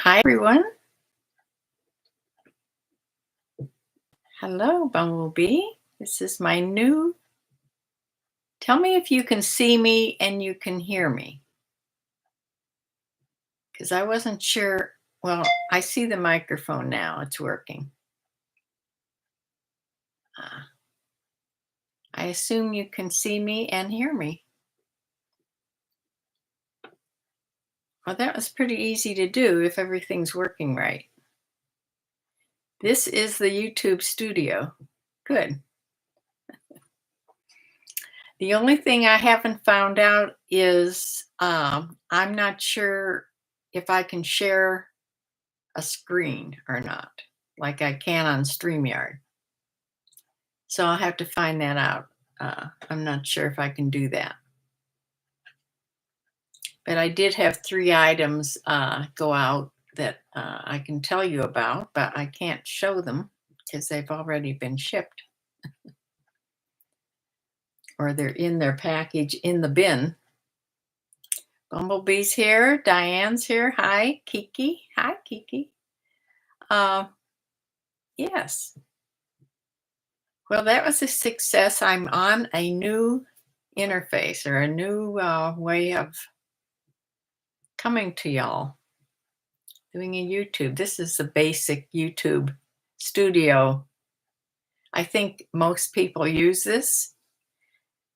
Hi, everyone. Hello, Bumblebee. This is my new. Tell me if you can see me and you can hear me. Because I wasn't sure. Well, I see the microphone now. It's working. Uh, I assume you can see me and hear me. Well, that was pretty easy to do if everything's working right. This is the YouTube studio. Good. The only thing I haven't found out is I'm not sure if I can share a screen or not, like I can on StreamYard. So I'll have to find that out. I'm not sure if I can do that. But I did have 3 items go out that I can tell you about, but I can't show them because they've already been shipped. Or they're in their package in the bin. Bumblebee's here. Diane's here. Hi, Kiki. Hi, Kiki. Yes. Well, that was a success. I'm on a new interface or a new way of coming to y'all, doing a YouTube. This is the basic YouTube studio. I think most people use this,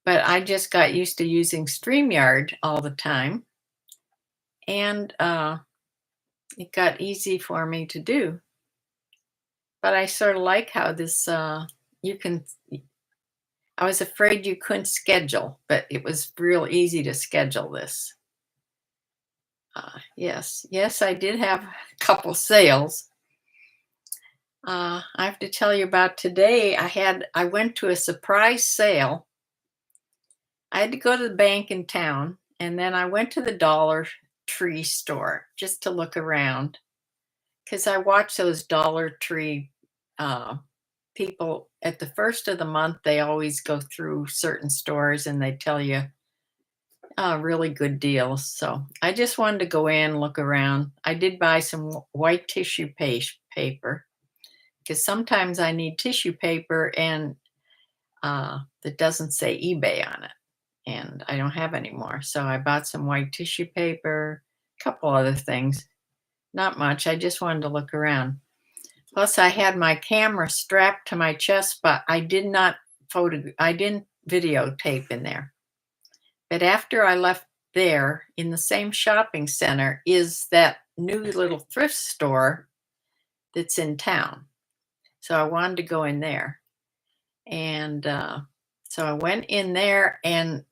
but I just got used to using StreamYard all the time. And it got easy for me to do. But I sort of like how this, you can, I was afraid you couldn't schedule, but it was real easy to schedule this. Yes, I did have a couple sales. I have to tell you about today. I went to a surprise sale. I had to go to the bank in town, and then I went to the Dollar Tree store just to look around because I watch those Dollar Tree people at the first of the month. They always go through certain stores and they tell you really good deals. So I just wanted to go in, look around. I did buy some white tissue paper because sometimes I need tissue paper and that doesn't say eBay on it. And I don't have any more. So I bought some white tissue paper, a couple other things. Not much. I just wanted to look around. Plus, I had my camera strapped to my chest, but I didn't videotape in there. But after I left there, in the same shopping center is that new little thrift store that's in town. So I wanted to go in there. And so I went in there, and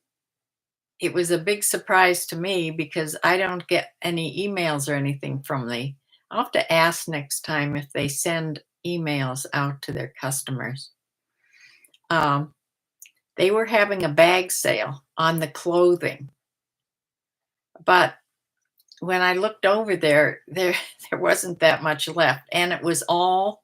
it was a big surprise to me because I don't get any emails or anything from the. I'll have to ask next time if they send emails out to their customers. They were having a bag sale on the clothing. But when I looked over there wasn't that much left. And it was all,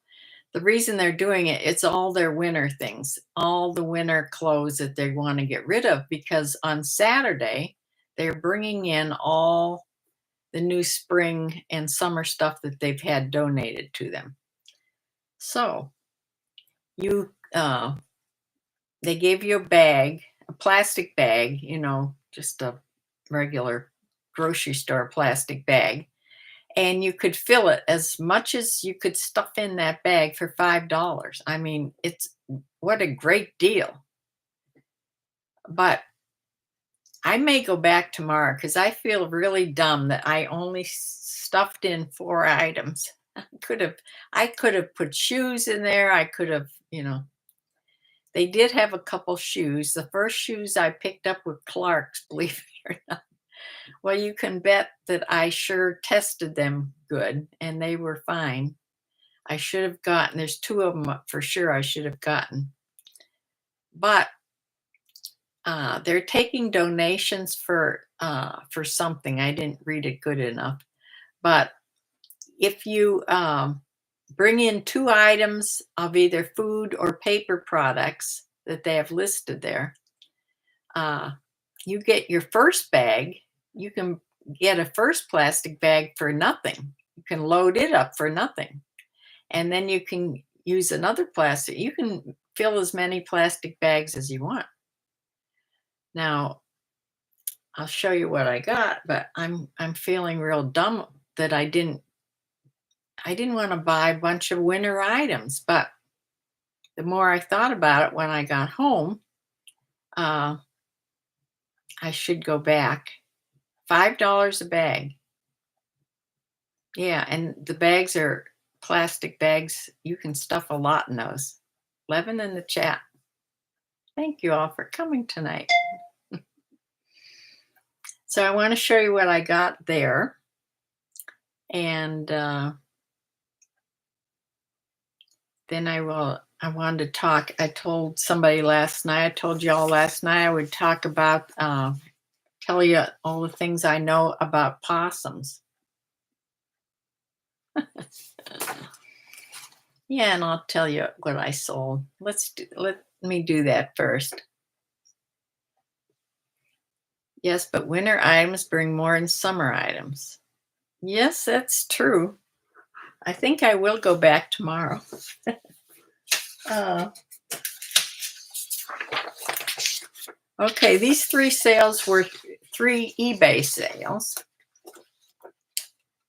the reason they're doing it, it's all their winter things, all the winter clothes that they want to get rid of, because on Saturday, they're bringing in all the new spring and summer stuff that they've had donated to them. So they gave you a bag, a plastic bag, just a regular grocery store plastic bag, and you could fill it as much as you could stuff in that bag for $5. I mean, what a great deal. But I may go back tomorrow because I feel really dumb that I only stuffed in 4 items. I could have put shoes in there. I could have, they did have a couple shoes. The first shoes I picked up were Clark's, believe it or not. Well, you can bet that I sure tested them good, and they were fine. I should have gotten, there's 2 of them for sure I should have gotten. But they're taking donations for something. I didn't read it good enough. But if you bring in 2 items of either food or paper products that they have listed there, you get your first bag. You can get a first plastic bag for nothing. can load it up for nothing. And then you can use another plastic. You can fill as many plastic bags as you want. Now, I'll show you what I got, but I'm feeling real dumb that I didn't want to buy a bunch of winter items, but the more I thought about it when I got home, uh, I should go back. $5 a bag. Yeah, and the bags are plastic bags. You can stuff a lot in those. Levin in the chat. Thank you all for coming tonight. So I want to show you what I got there. And then I wanted to talk. I told somebody last night, I told you all last night I would talk about, tell you all the things I know about possums. Yeah, and I'll tell you what I sold. Let me do that first. Yes, but winter items bring more than summer items. Yes, that's true. I think I will go back tomorrow. Okay, these 3 sales were 3 eBay sales.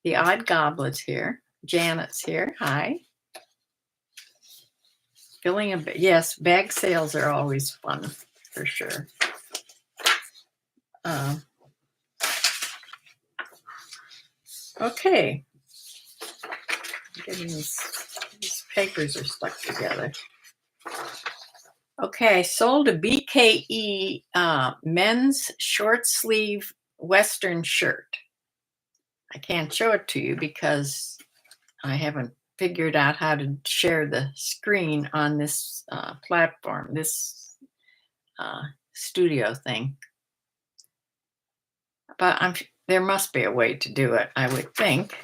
The Odd Goblet's here. Janet's here. Hi. Filling a yes, bag sales are always fun for sure. Okay. These papers are stuck together. Okay, I sold a BKE men's short sleeve Western shirt. I can't show it to you because I haven't figured out how to share the screen on this platform, this studio thing. But there must be a way to do it, I would think.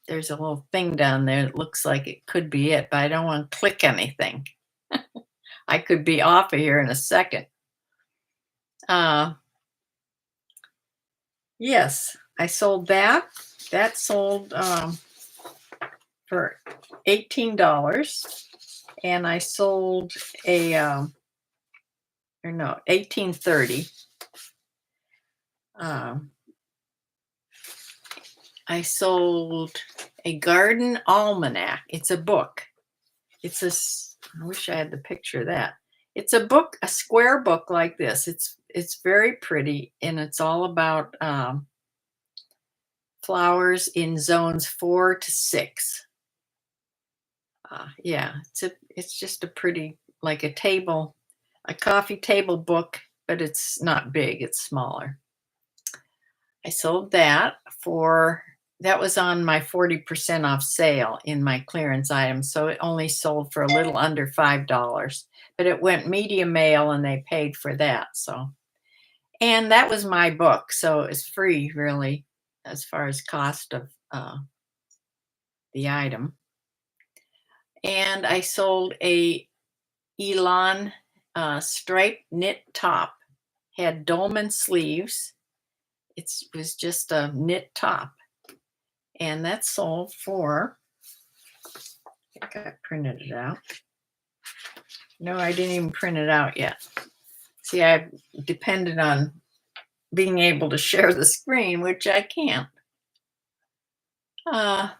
There's a little thing down there that looks like it could be it, but I don't want to click anything. I could be off of here in a second. Yes, I sold that. That sold for $18. And I sold a, or no, $18.30. I sold a garden almanac. It's a book. I wish I had the picture of that. It's a book, a square book like this. It's very pretty, and it's all about flowers in zones 4 to 6. Yeah, it's just a pretty, like a coffee table book, but it's not big, it's smaller. I sold that that was on my 40% off sale in my clearance items, so it only sold for a little under $5, but it went medium mail and they paid for that. So, and that was my book, so it's free really as far as cost of the item. And I sold a Elan striped knit top, had dolman sleeves. It was just a knit top. And that sold for, I think I printed it out. No, I didn't even print it out yet. See, I depended on being able to share the screen, which I can't. But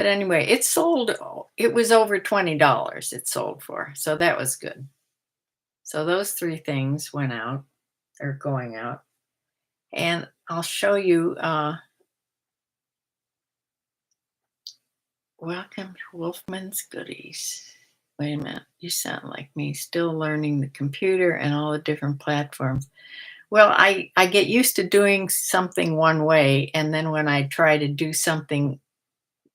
anyway, it sold, it was over $20 it sold for. So that was good. So those 3 things went out, or going out. And I'll show you, welcome to Wolfman's Goodies. Wait a minute, you sound like me, still learning the computer and all the different platforms. Well, I get used to doing something one way, and then when I try to do something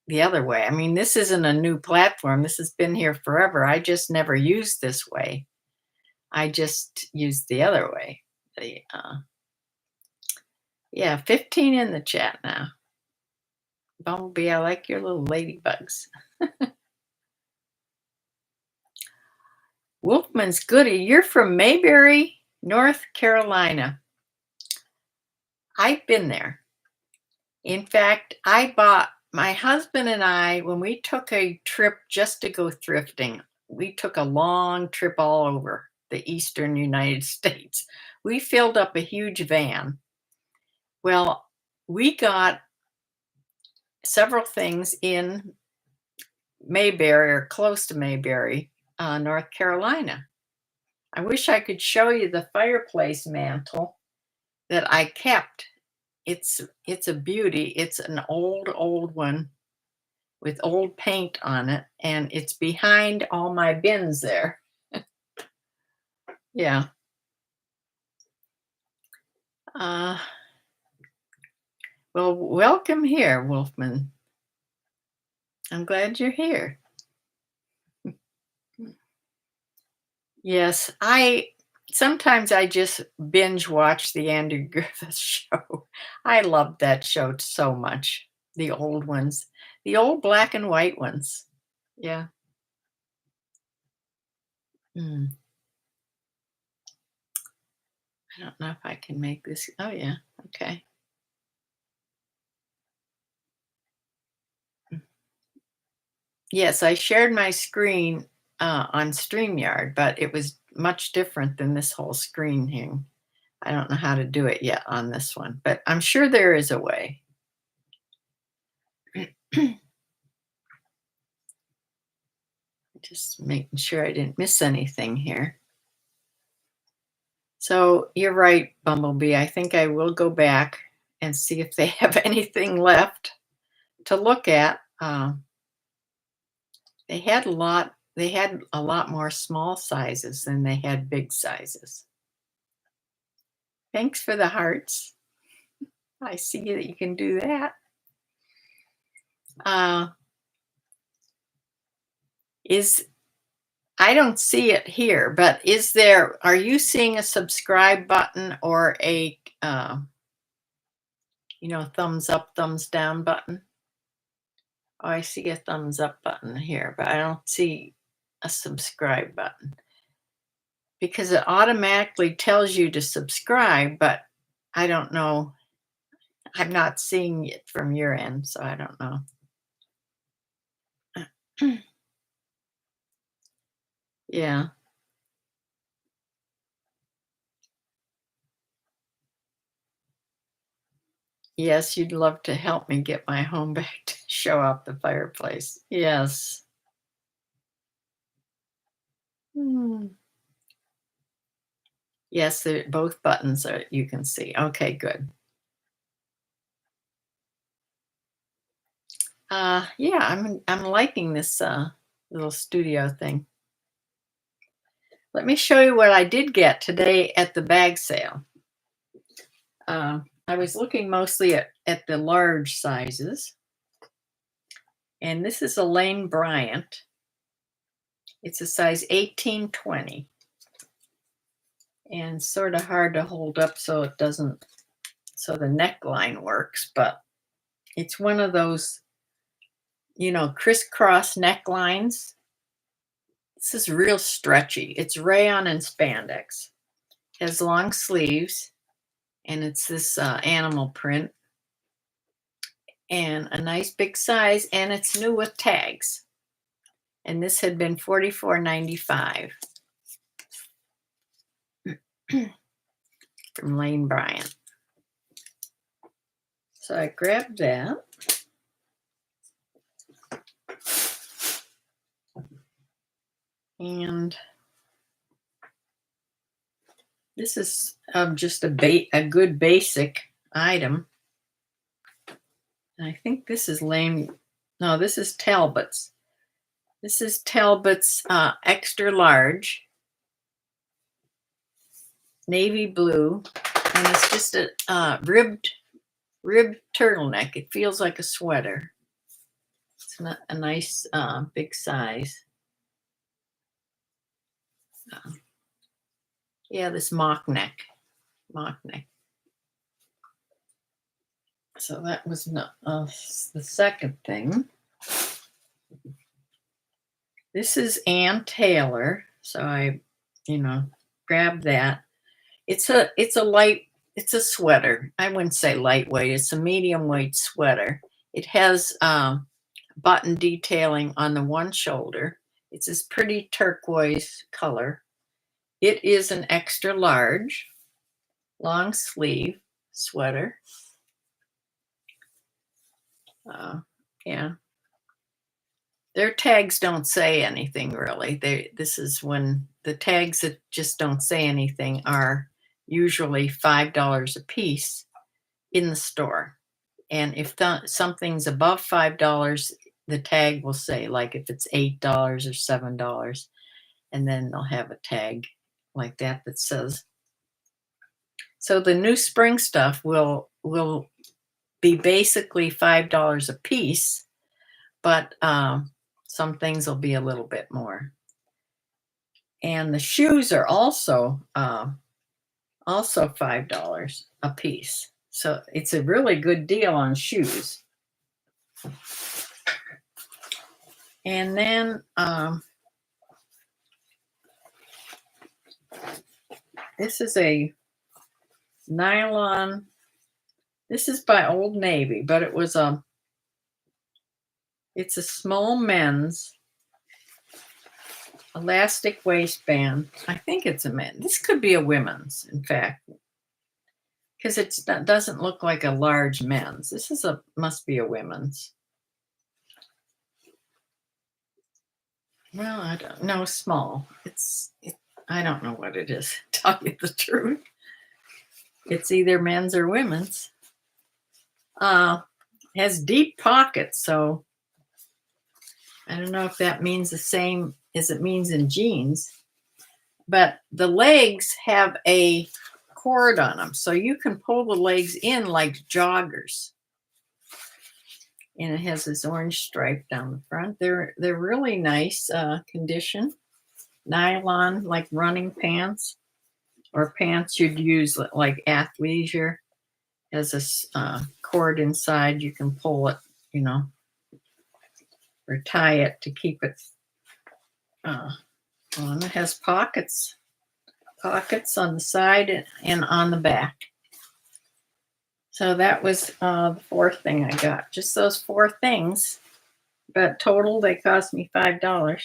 the other way, I mean, this isn't a new platform. This has been here forever. I just never used this way. I just used the other way. Yeah, 15 in the chat now. Bumblebee, I like your little ladybugs. Wolfman's Goodie, you're from Mayberry, North Carolina. I've been there. In fact, my husband and I, when we took a trip just to go thrifting, we took a long trip all over the eastern United States. We filled up a huge van. Well, we got several things in Mayberry or close to Mayberry, North Carolina. I wish I could show you the fireplace mantle that I kept. It's a beauty. It's an old one with old paint on it, and it's behind all my bins there. Yeah. Uh, well, welcome here, Wolfman. I'm glad you're here. Yes, I sometimes I just binge watch the Andy Griffith show. I love that show so much. The old ones, the old black and white ones. Yeah. Mm, I don't know if I can make this. Oh, yeah. Okay. Yes, I shared my screen on StreamYard, but it was much different than this whole screen thing. I don't know how to do it yet on this one, but I'm sure there is a way. Just making sure I didn't miss anything here. So you're right, Bumblebee. I think I will go back and see if they have anything left to look at. They had a lot. They had a lot more small sizes than they had big sizes. Thanks for the hearts. I see that you can do that. Uh, is I don't see it here, but are you seeing a subscribe button or a, thumbs up, thumbs down button? Oh, I see a thumbs up button here, but I don't see a subscribe button because it automatically tells you to subscribe, but I don't know. I'm not seeing it from your end, so I don't know. Yeah. Yes, you'd love to help me get my home back to show off the fireplace. Yes. Hmm. Yes, both buttons are you can see. Okay, good. Yeah, I'm liking this little studio thing. Let me show you what I did get today at the bag sale. I was looking mostly at the large sizes, and this is a Lane Bryant. It's a size 18-20, and sort of hard to hold up so it doesn't, so the neckline works, but it's one of those, crisscross necklines. This is real stretchy. It's rayon and spandex. Has long sleeves, and it's this animal print, and a nice big size, and it's new with tags. And this had been $44.95 from Lane Bryant. So I grabbed that. And this is just a good basic item. And I think this is no, this is Talbot's. This is Talbot's extra large, navy blue, and it's just a ribbed turtleneck. It feels like a sweater. It's not a nice big size. Yeah, this mock neck. So that was not the second thing. This is Ann Taylor. So I, grabbed that. It's a light it's a sweater. I wouldn't say lightweight. It's a medium weight sweater. It has button detailing on the one shoulder. It's this pretty turquoise color. It is an extra large, long sleeve sweater. Yeah. Their tags don't say anything really. This is when the tags that just don't say anything are usually $5 a piece in the store. And if something's above $5, the tag will say, like if it's $8 or $7, and then they'll have a tag like that that says. So the new spring stuff will be basically $5 a piece, but some things will be a little bit more. And the shoes are also $5 a piece. So it's a really good deal on shoes. And then this is a nylon. This is by Old Navy, but it's a small men's elastic waistband. I think it's a men. This could be a women's, in fact, because it doesn't look like a large men's. This is must be a women's. Well, I don't know. Small. I don't know what it is. Tell you the truth. It's either men's or women's. Has deep pockets, so I don't know if that means the same as it means in jeans. But the legs have a cord on them, so you can pull the legs in like joggers. And it has this orange stripe down the front. They're really nice condition. Nylon, like running pants, or pants you'd use like athleisure. Has a cord inside. You can pull it, or tie it to keep it on. It has pockets on the side and on the back. So that was the fourth thing I got. Just those four things, but total they cost me $5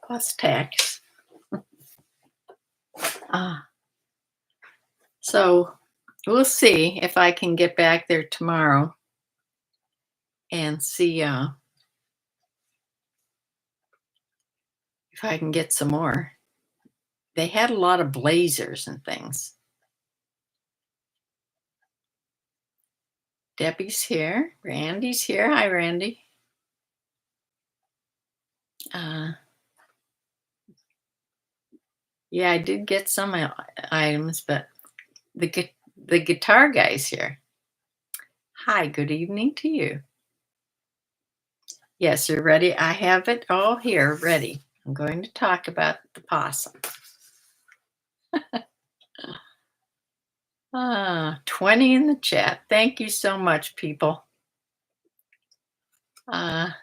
plus tax. So we'll see if I can get back there tomorrow and see if I can get some more. They had a lot of blazers and things. Debbie's here. Randy's here. Hi, Randy. Yeah, I did get some items, but the guitar guy's here. Hi, good evening to you. Yes, you're ready. I have it all here ready. I'm going to talk about the possum. 20 in the chat. Thank you so much, people. And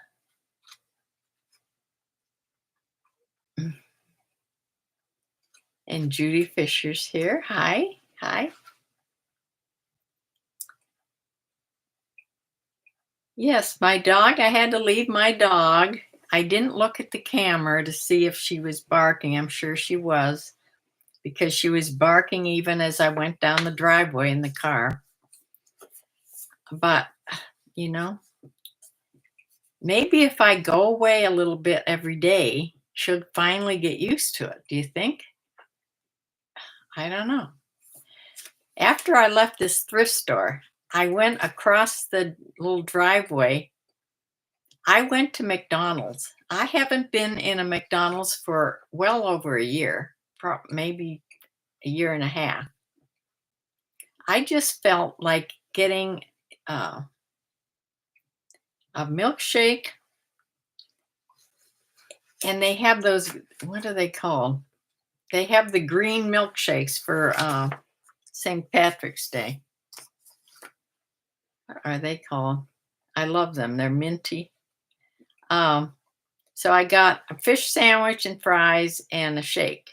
Judy Fisher's here. Hi. Yes, my dog. I had to leave my dog. I didn't look at the camera to see if she was barking. I'm sure she was, because she was barking even as I went down the driveway in the car. But, maybe if I go away a little bit every day, she'll finally get used to it. Do you think? I don't know. After I left this thrift store, I went across the little driveway. I went to McDonald's. I haven't been in a McDonald's for well over a year, maybe a year and a half. I just felt like getting a milkshake, and they have those, what are they called? They have the green milkshakes for St. Patrick's Day. What are they called? I love them. They're minty. So I got a fish sandwich and fries and a shake.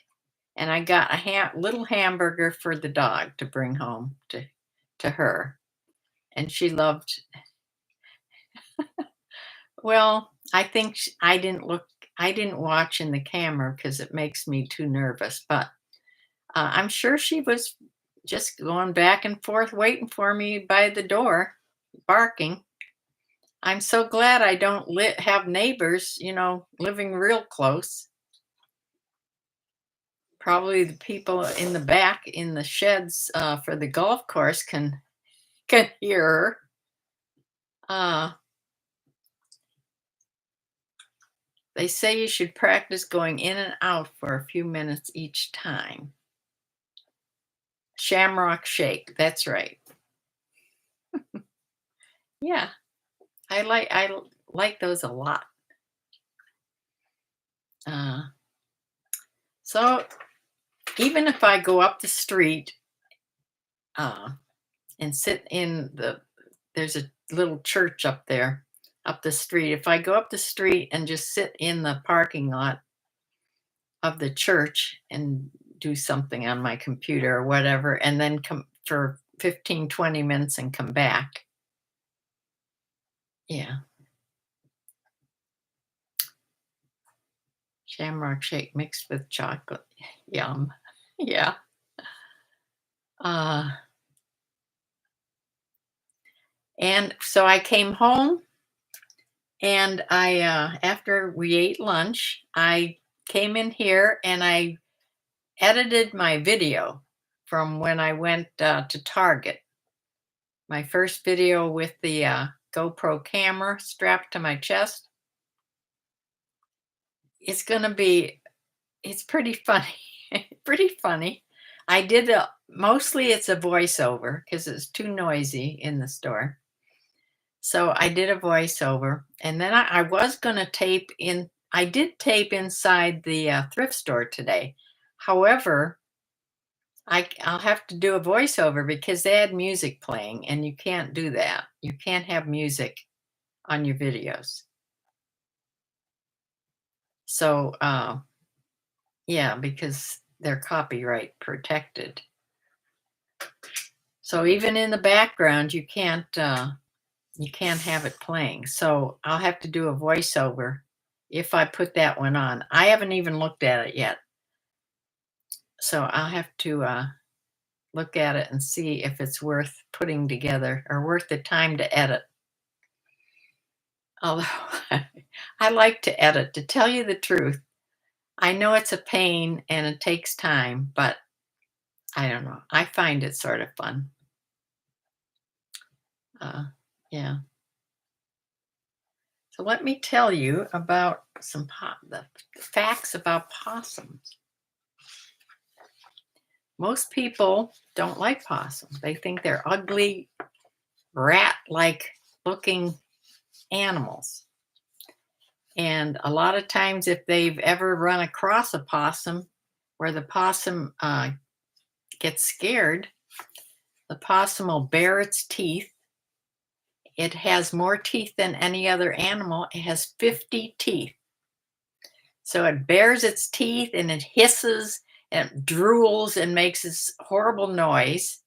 and I got a little hamburger for the dog to bring home to her, and she loved. Well, I think I didn't watch in the camera because it makes me too nervous, but I'm sure she was just going back and forth, waiting for me by the door, barking. I'm so glad I don't have neighbors, living real close. Probably the people in the back in the sheds for the golf course can hear her. Uh, they say you should practice going in and out for a few minutes each time. Shamrock shake. That's right. Yeah, I like those a lot. Uh, so even if I go up the street uh, and sit in there's a little church up there, up the street. If I go up the street and just sit in the parking lot of the church and do something on my computer or whatever, and then come for 15, 20 minutes and come back. Yeah. Shamrock shake mixed with chocolate. Yum. Yeah. Uh, and so I came home and after we ate lunch, I came in here and I edited my video from when I went to Target. My first video with the GoPro camera strapped to my chest. It's gonna be, it's pretty funny. Pretty funny. I did mostly it's a voiceover because it's too noisy in the store. So I did a voiceover, and then I was gonna tape in. I did tape inside the thrift store today. However, I'll have to do a voiceover because they had music playing, and you can't do that. You can't have music on your videos. So, yeah, because they're copyright protected. So even in the background, you can't have it playing. So I'll have to do a voiceover if I put that one on. I haven't even looked at it yet, so I'll have to look at it and see if it's worth putting together or worth the time to edit. Although I like to edit, to tell you the truth. I know it's a pain and it takes time, but I don't know. I find it sort of fun. Uh, yeah. So let me tell you about the facts about possums. Most people don't like possums. They think they're ugly, rat-like looking animals. And a lot of times, if they've ever run across a possum where the possum gets scared, the possum will bare its teeth. It has more teeth than any other animal. It has 50 teeth. So it bares its teeth and it hisses and it drools and makes this horrible noise.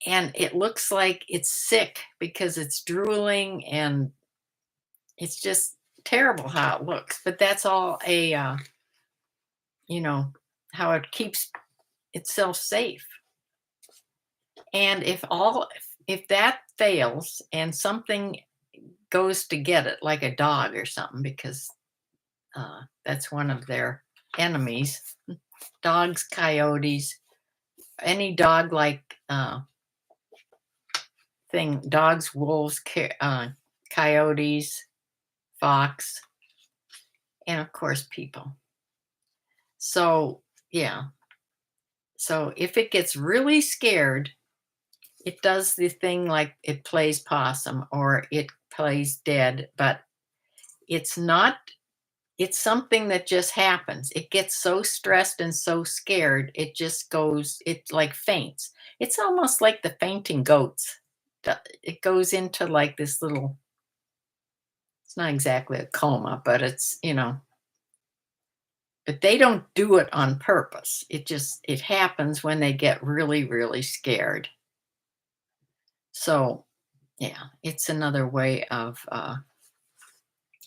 And it looks like it's sick because it's drooling and it's just terrible how it looks. But that's all you know, how it keeps itself safe. And if that fails and something goes to get it, like a dog or something, because that's one of their enemies. Dogs, coyotes, any dog like thing, dogs, wolves, coyotes, fox, and of course, people. So, yeah. So if it gets really scared, it does the thing like it plays possum or it plays dead, but it's not, it's something that just happens. It gets so stressed and so scared, it like faints. It's almost like the fainting goats. It goes into like this little, it's not exactly a coma, but it's, but they don't do it on purpose. It happens when they get really, really scared. So, yeah, it's another way of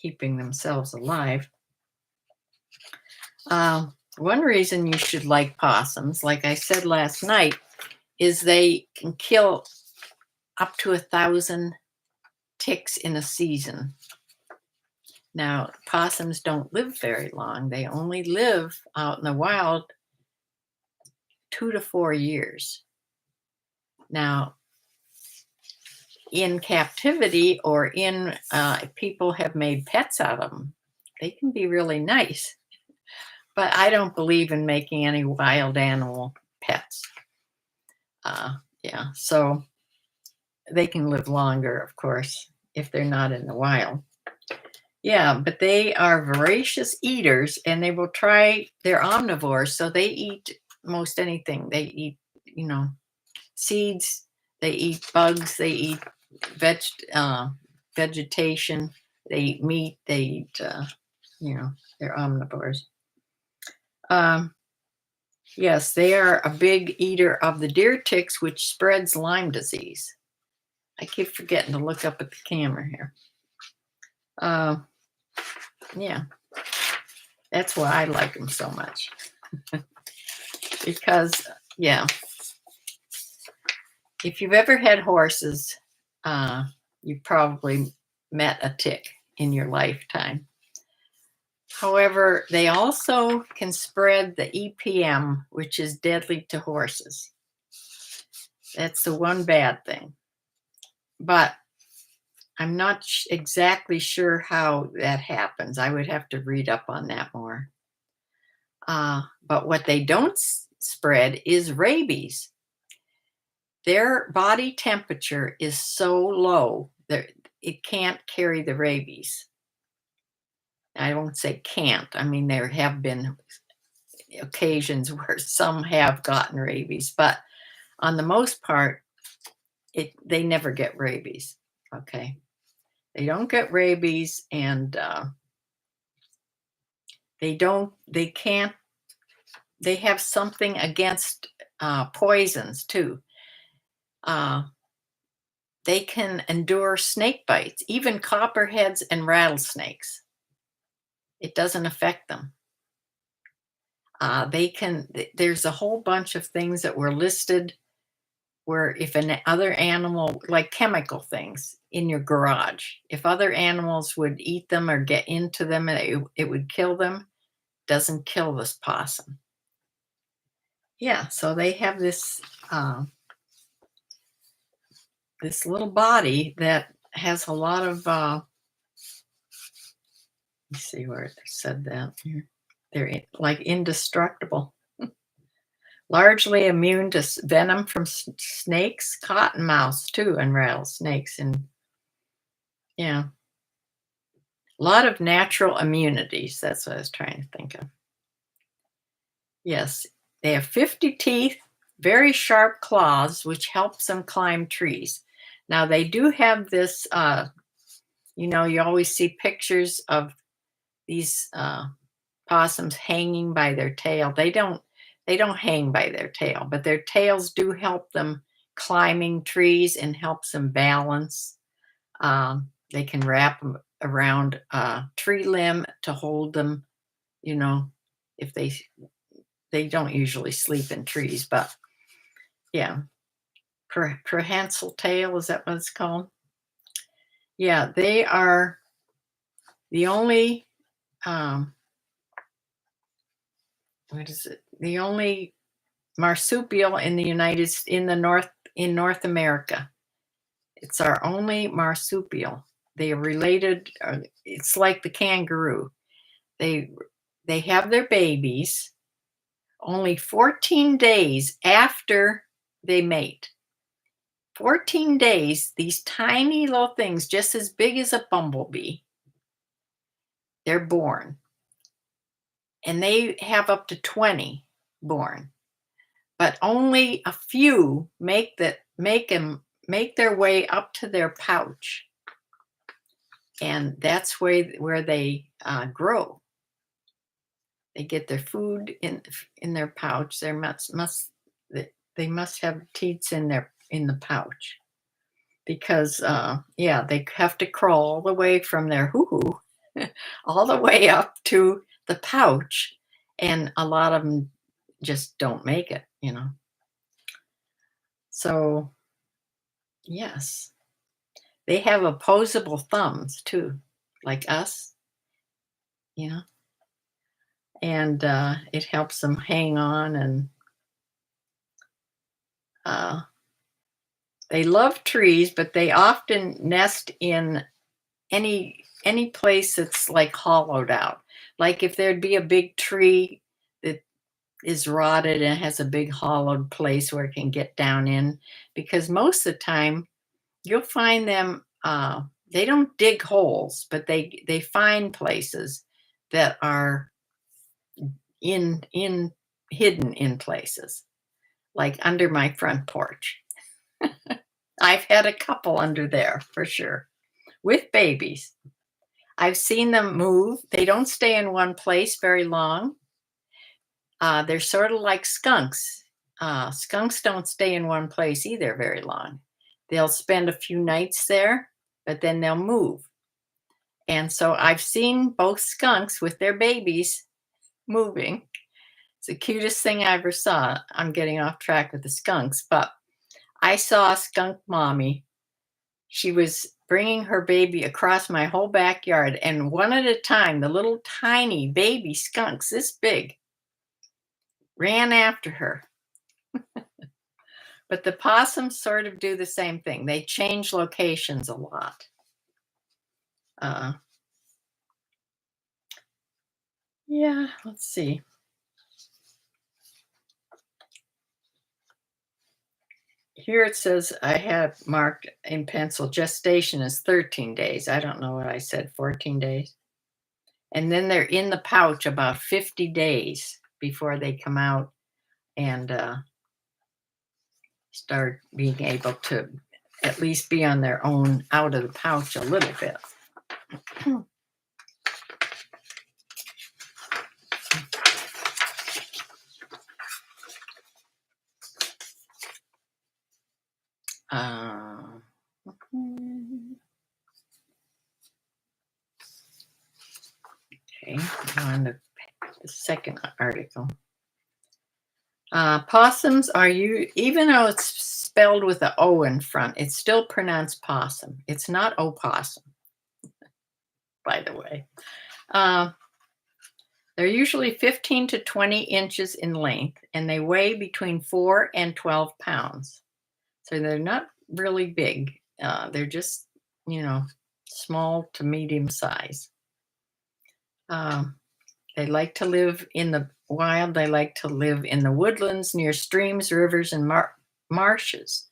keeping themselves alive. One reason you should like possums, like I said last night, is they can kill up to 1,000 ticks in a season. Now, possums don't live very long. They only live out in the wild 2 to 4 years. Now, in captivity or in people have made pets out of them, they can be really nice. But I don't believe in making any wild animal pets. Yeah, so they can live longer, of course, if they're not in the wild. Yeah, but they are voracious eaters and they will try, they're omnivores, so they eat most anything. They eat, you know, seeds, they eat bugs, they eat veg, vegetation, they eat meat, they eat, they're omnivores. Yes, they are a big eater of the deer ticks, which spreads Lyme disease. I keep forgetting to look up at the camera here. Yeah, that's why I like them so much. Because, yeah, if you've ever had horses, you probably met a tick in your lifetime. However, they also can spread the EPM, which is deadly to horses. That's the one bad thing. But I'm not exactly sure how that happens. I would have to read up on that more. But what they don't spread is rabies. Their body temperature is so low that it can't carry the rabies. I won't say can't. I mean, there have been occasions where some have gotten rabies, but on the most part, they never get rabies. Okay, they don't get rabies, and they can't. They have something against poisons too. They can endure snake bites, even copperheads and rattlesnakes. It doesn't affect them. There's a whole bunch of things that were listed where if an other animal, like chemical things in your garage, if other animals would eat them or get into them, it would kill them. Doesn't kill this possum. Yeah, so they have this little body that has a lot of let's see where it said that here. They're like indestructible. Largely immune to venom from snakes, cottonmouths too, and rattlesnakes. And yeah, a lot of natural immunities. That's what I was trying to think of. Yes, they have 50 teeth, very sharp claws, which helps them climb trees. Now they do have this, you always see pictures of these possums hanging by their tail. They don't hang by their tail, but their tails do help them climbing trees and helps them balance. They can wrap them around a tree limb to hold them, if they don't usually sleep in trees, but yeah. Prehensile tail, is that what it's called? Yeah, they are the only what is it? The only marsupial in North America. It's our only marsupial. They are related. It's like the kangaroo. They they have their babies only 14 days after they mate. 14 days, these tiny little things, just as big as a bumblebee, they're born. And they have up to 20 born. But only a few make their way up to their pouch, and that's where they grow. They get their food in their pouch. They must have teats in the pouch because yeah, they have to crawl all the way from their hoo-hoo all the way up to the pouch, and a lot of them just don't make it. So yes, they have opposable thumbs too, like us, you know, and it helps them hang on. And uh, they love trees, but they often nest in any place that's like hollowed out. Like if there'd be a big tree that is rotted and has a big hollowed place where it can get down in, because most of the time you'll find them. They don't dig holes, but they find places that are in hidden in places, like under my front porch. I've had a couple under there for sure, with babies. I've seen them move. They don't stay in one place very long. They're sort of like skunks. Skunks don't stay in one place either very long. They'll spend a few nights there, but then they'll move. And so I've seen both skunks with their babies moving. It's the cutest thing I ever saw. I'm getting off track with the skunks, but I saw a skunk mommy. She was bringing her baby across my whole backyard, and one at a time, the little tiny baby skunks, this big, ran after her. But the possums sort of do the same thing. They change locations a lot. Uh, yeah, let's see. Here it says I have marked in pencil gestation is 13 days. I don't know what I said, 14 days. And then they're in the pouch about 50 days before they come out and start being able to at least be on their own out of the pouch a little bit. Uh, okay, on the second article. Possums are even though it's spelled with an O in front, it's still pronounced possum. It's not opossum, by the way. They're usually 15 to 20 inches in length, and they weigh between 4 and 12 pounds. So they're not really big. They're just, small to medium size. They like to live in the wild. They like to live in the woodlands near streams, rivers, and marshes.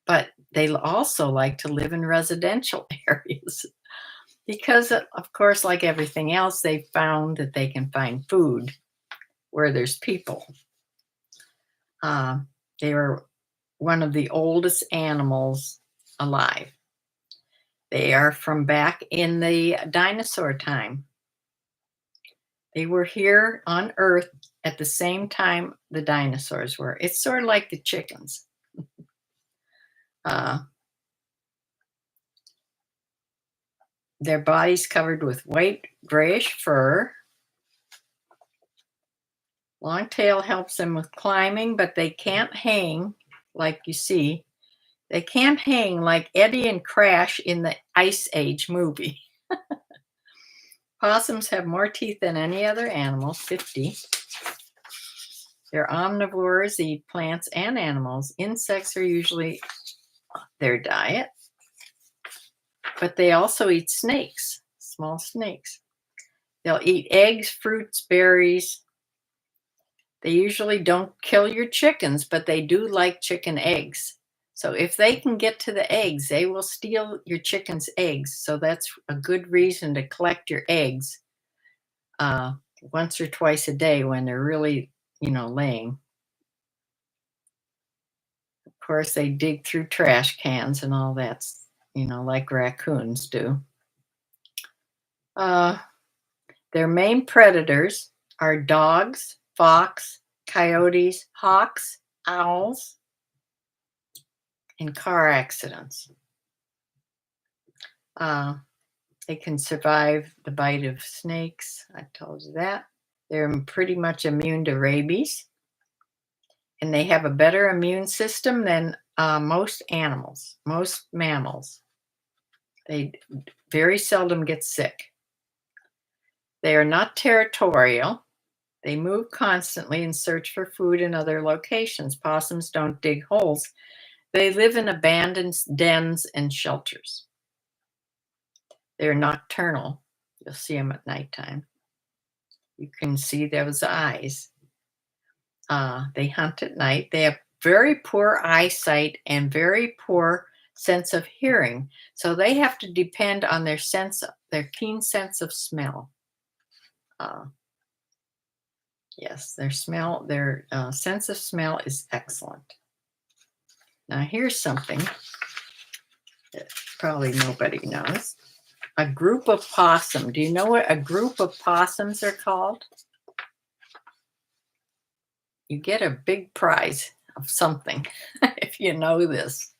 But they also like to live in residential areas because, of course, like everything else, they found that they can find food where there's people. They are one of the oldest animals alive. They are from back in the dinosaur time. They were here on Earth at the same time the dinosaurs were. It's sort of like the chickens. Their bodies covered with white, grayish fur. Long tail helps them with climbing, but they can't hang like you see. They can't hang like Eddie and Crash in the Ice Age movie. Possums have more teeth than any other animal, 50. They're omnivores, eat plants and animals. Insects are usually their diet, but they also eat snakes, small snakes. They'll eat eggs, fruits, berries. They usually don't kill your chickens, but they do like chicken eggs. So if they can get to the eggs, they will steal your chicken's eggs. So that's a good reason to collect your eggs once or twice a day when they're really, laying. Of course, they dig through trash cans and all that, like raccoons do. Their main predators are dogs, fox, coyotes, hawks, owls, and car accidents. Uh, they can survive the bite of snakes. I told you that. They're pretty much immune to rabies, and they have a better immune system than most animals, most mammals. They very seldom get sick. They are not territorial. They move constantly and search for food in other locations. Possums don't dig holes. They live in abandoned dens and shelters. They're nocturnal. You'll see them at nighttime. You can see those eyes. They hunt at night. They have very poor eyesight and very poor sense of hearing. So they have to depend on their keen sense of smell. Uh, yes, their sense of smell is excellent. Now here's something that probably nobody knows. A group of possum. Do you know what a group of possums are called? You get a big prize of something if you know this.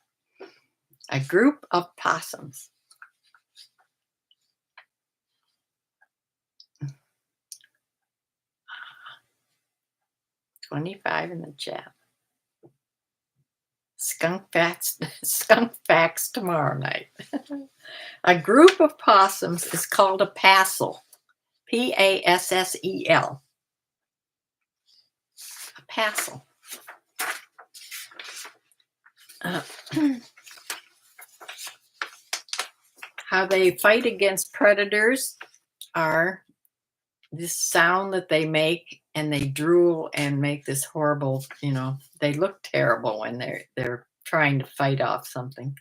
A group of possums. 25 in the chat. Skunk facts tomorrow night. A group of possums is called a passel. Passel. A passel. How they fight against predators are this sound that they make, and they drool and make this horrible, they look terrible when they're trying to fight off something.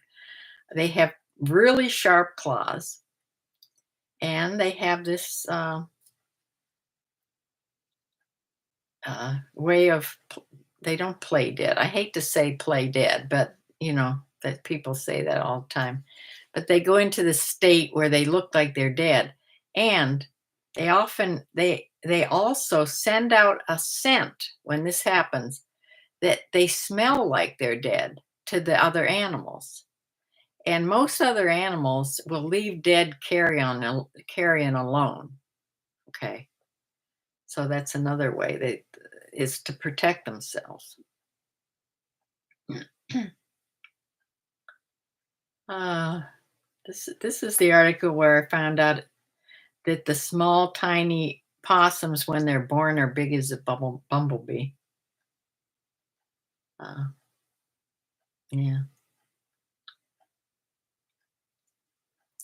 They have really sharp claws, and they have this way of, they don't play dead. I hate to say play dead, but that people say that all the time. But they go into the state where they look like they're dead, and they also send out a scent when this happens, that they smell like they're dead to the other animals. And most other animals will leave dead carrion alone. Okay. So that's another way is to protect themselves. This is the article where I found out that the small, tiny possums, when they're born, are big as a bumblebee. Yeah.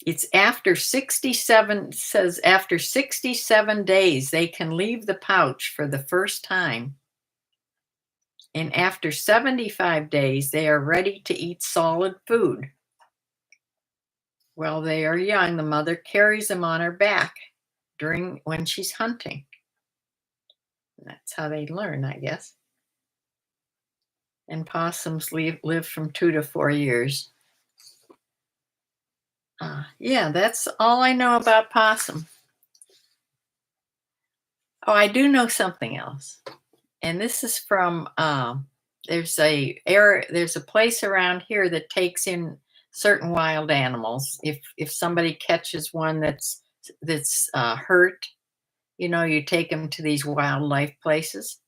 It's after 67, says after 67 days, they can leave the pouch for the first time. And after 75 days, they are ready to eat solid food. While they are young, the mother carries them on her back when she's hunting. That's how they learn, I guess. And possums live from 2 to 4 years. Yeah, that's all I know about possum. Oh, I do know something else. And this is from there's a place around here that takes in certain wild animals. If somebody catches one that's hurt, you take them to these wildlife places.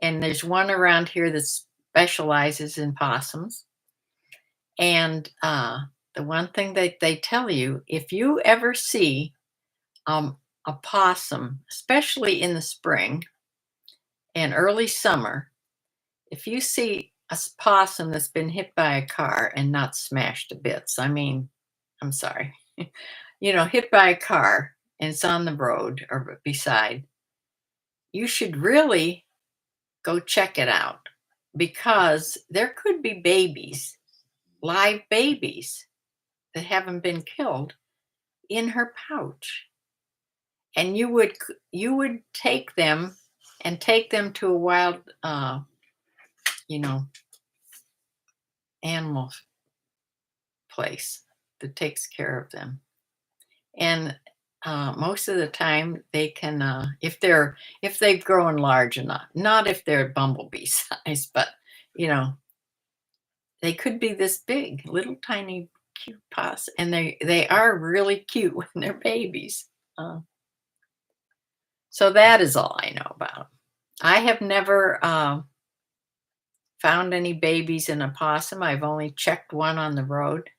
And there's one around here that specializes in possums. And the one thing that they tell you, if you ever see a possum, especially in the spring and early summer, if you see a possum that's been hit by a car and not smashed to bits, I'm sorry, hit by a car and it's on the road or beside, you should really go check it out, because there could be live babies that haven't been killed in her pouch. And you would take them to a wild, animal place that takes care of them. And most of the time they can, if they've grown large enough, not if they're bumblebee size, but you know, they could be this big, little tiny cute and they are really cute when they're babies. Uh, so that is all I know about 'em. I have never found any babies in a possum. I've only checked one on the road,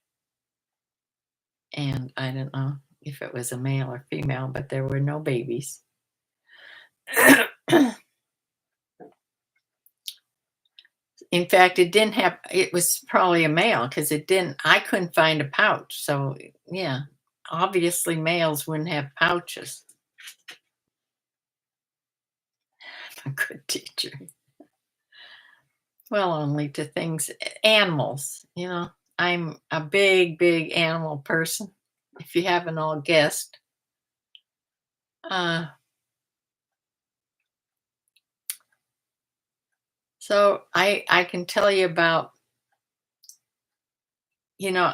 and I don't know if it was a male or female, but there were no babies. In fact, it was probably a male because I couldn't find a pouch. So, yeah, obviously males wouldn't have pouches. A good teacher. Well, only to things, animals, you know. I'm a big, big animal person, if you haven't all guessed. Uh, so I can tell you about,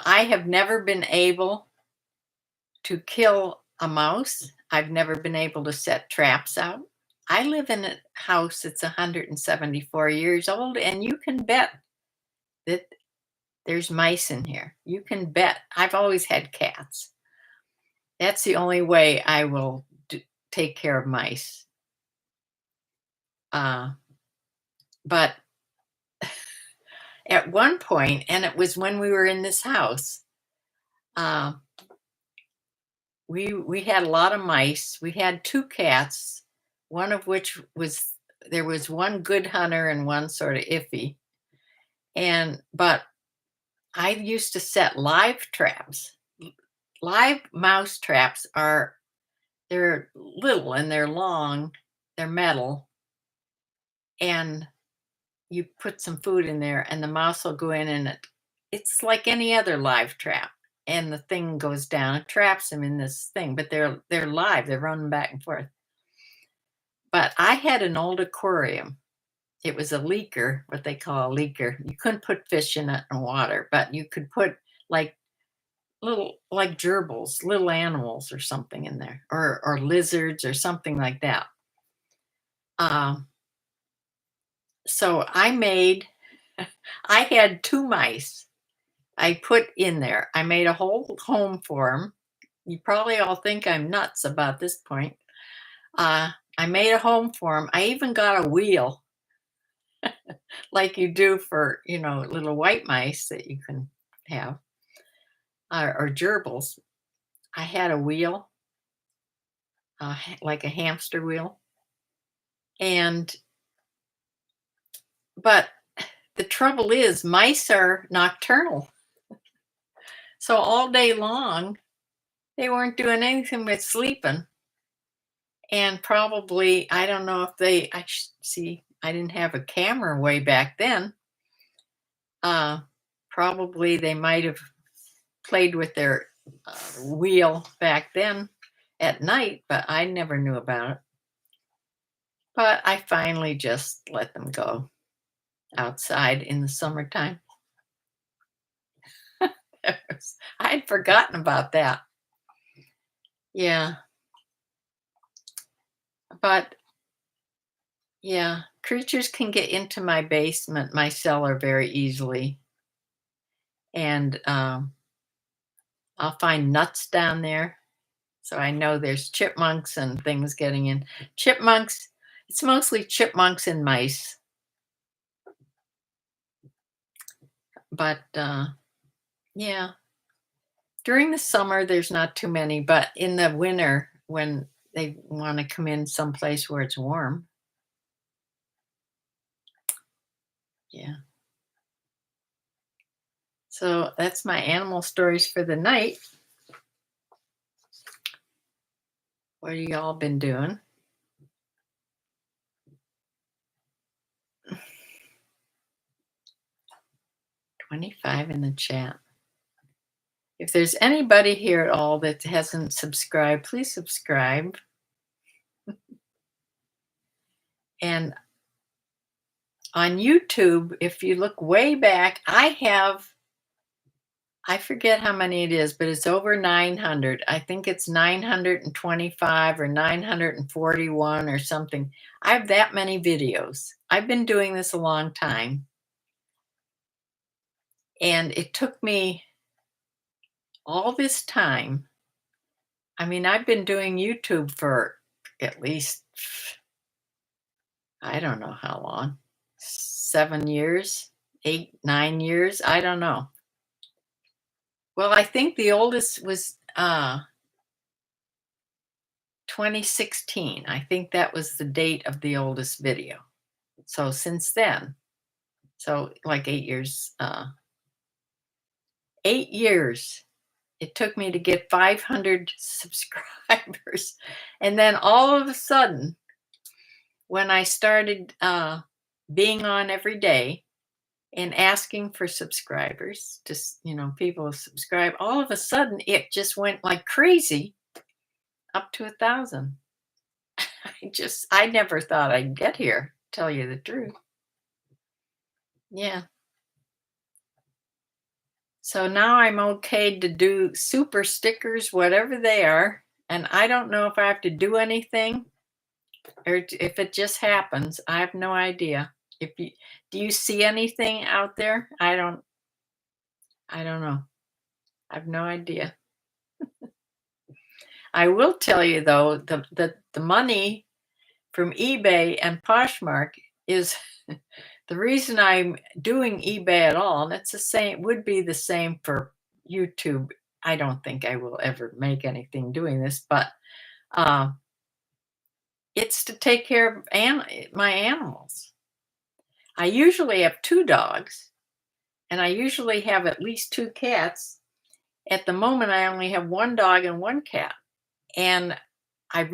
I have never been able to kill a mouse. I've never been able to set traps out. I live in a house that's 174 years old, and you can bet that there's mice in here. You can bet. I've always had cats. That's the only way I will take care of mice. Uh, but at one point, and it was when we were in this house, uh, we had a lot of mice. We had two cats, one of which was there was one good hunter and one sort of iffy. But I used to set live traps. Live mouse traps they're little and they're long, they're metal, and you put some food in there and the mouse will go in and it's like any other live trap. And the thing goes down, it traps them in this thing, but they're live, they're running back and forth. But I had an old aquarium. It was a leaker, what they call a leaker. You couldn't put fish in it and water, but you could put like little like gerbils, little animals or something in there, or lizards or something like that. Um, so I had two mice I put in there. I made a whole home for them. You probably all think I'm nuts about this point. I made a home for them. I even got a wheel, like you do for little white mice that you can have, or gerbils. I had a wheel, like a hamster wheel, and but the trouble is mice are nocturnal. So all day long, they weren't doing anything but sleeping. And probably, I don't know if see, I didn't have a camera way back then. Uh, Probably they might have played with their wheel back then at night, but I never knew about it. But I finally just let them go outside in the summertime. I'd forgotten about that. Yeah. But yeah, creatures can get into my basement, my cellar very easily. And I'll find nuts down there. So I know there's chipmunks and things getting in. Chipmunks, it's mostly chipmunks and mice. But yeah, during the summer, there's not too many. But in the winter, when they want to come in someplace where it's warm, yeah. So that's my animal stories for the night. What have y'all been doing? 25 in the chat. If there's anybody here at all that hasn't subscribed, please subscribe. And on YouTube, if you look way back, I I forget how many it is, but it's over 900. I think it's 925 or 941 or something. I have that many videos. I've been doing this a long time, and it took me all this time. I mean, I've been doing YouTube for at least, I don't know how long, 7 years, 8, 9 years. I don't know. Well, I think the oldest was 2016. I think that was the date of the oldest video. So since then, so like 8 years, 8 years it took me to get 500 subscribers. And then all of a sudden, when I started being on every day and asking for subscribers, just, people to subscribe, all of a sudden it just went like crazy up to 1,000. I never thought I'd get here, tell you the truth. Yeah. So now I'm okay to do super stickers, whatever they are. And I don't know if I have to do anything or if it just happens. I have no idea. If you Do you see anything out there? I don't know. I have no idea. I will tell you though, the money from eBay and Poshmark is the reason I'm doing eBay at all, and it's the same, would be the same for YouTube. I don't think I will ever make anything doing this, but uh, it's to take care of my animals. I usually have 2 dogs, and I usually have at least 2 cats. At the moment, I only have 1 dog and 1 cat, and I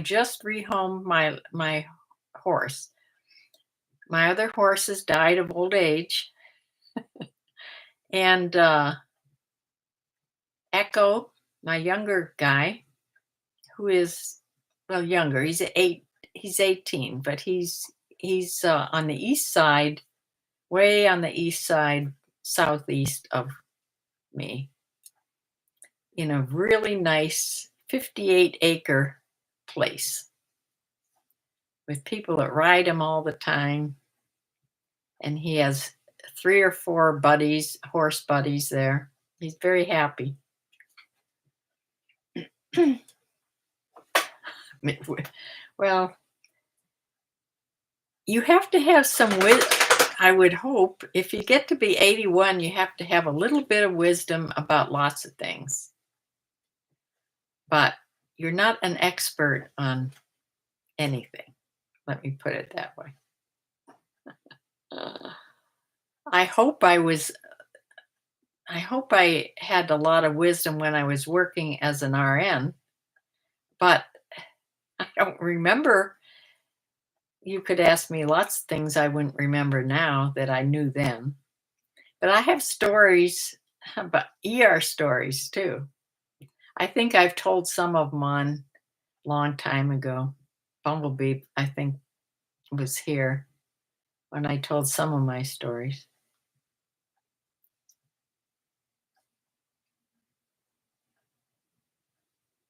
just rehomed my horse. My other horses died of old age, and Echo, my younger guy, who is, well, younger. He's 18, but he's on the east side, way on the east side, southeast of me, in a really nice 58-acre place with people that ride him all the time. And he has 3 or 4 buddies, horse buddies there. He's very happy. Well, you have to have some I would hope if you get to be 81, you have to have a little bit of wisdom about lots of things. But you're not an expert on anything. Let me put it that way. Uh, I hope I had a lot of wisdom when I was working as an RN, but I don't remember. You could ask me lots of things I wouldn't remember now that I knew then. But I have stories about stories too. I think I've told some of them on long time ago. Bumblebee, I think, was here when I told some of my stories.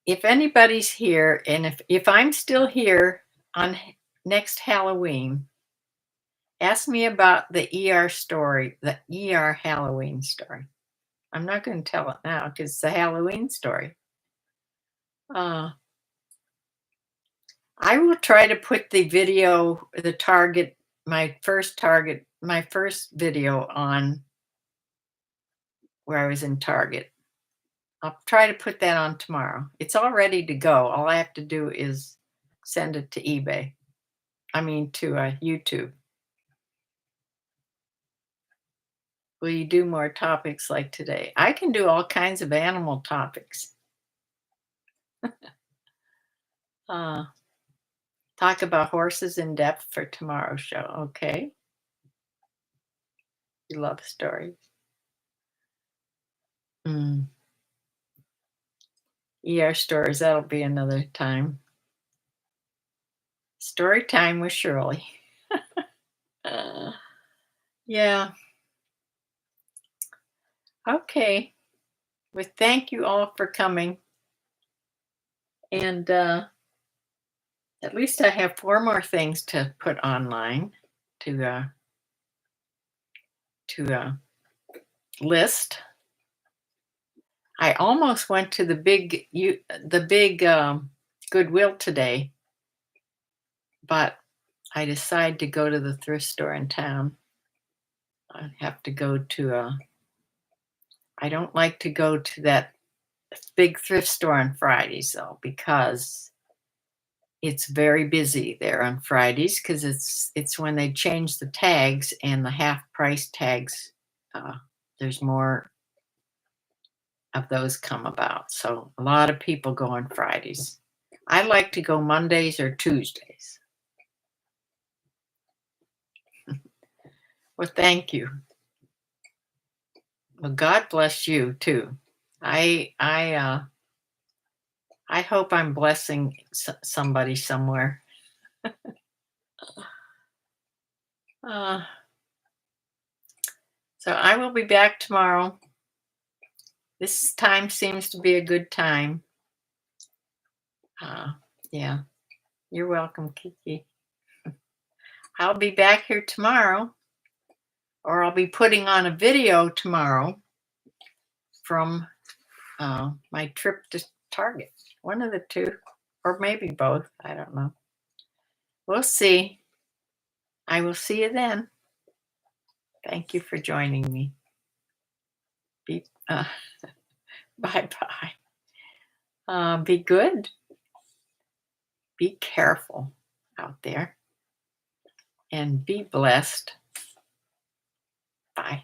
If anybody's here, and if I'm still here on next Halloween, ask me about the ER story, the ER Halloween story. I'm not going to tell it now because it's a Halloween story. Uh, I will try to put the video, my first video on where I was in Target. I'll try to put that on tomorrow. It's all ready to go. All I have to do is send it to eBay. I mean, to YouTube. Will you do more topics like today? I can do all kinds of animal topics. Uh, talk about horses in depth for tomorrow's show. Okay. You love stories. Mm. Stories, that'll be another time. Story time with Shirley. Uh, yeah. Okay. Well, thank you all for coming. And at least I have 4 more things to put online to list. I almost went to the big Goodwill today, but I decided to go to the thrift store in town. I have to go to I don't like to go to that big thrift store on Fridays though, because it's very busy there on Fridays because it's when they change the tags and the half price tags. Uh, there's more of those come about, so a lot of people go on Fridays. I like to go Mondays or Tuesdays. Well, thank you. Well, God bless you too. I I uh, I hope I'm blessing somebody somewhere. Uh, so I will be back tomorrow. This time seems to be a good time. Uh, yeah, you're welcome, Kiki. I'll be back here tomorrow, or I'll be putting on a video tomorrow from my trip to Target. One of the two, or maybe both. I don't know. We'll see. I will see you then. Thank you for joining me. Be bye bye. Be good. Be careful out there, and be blessed. Bye.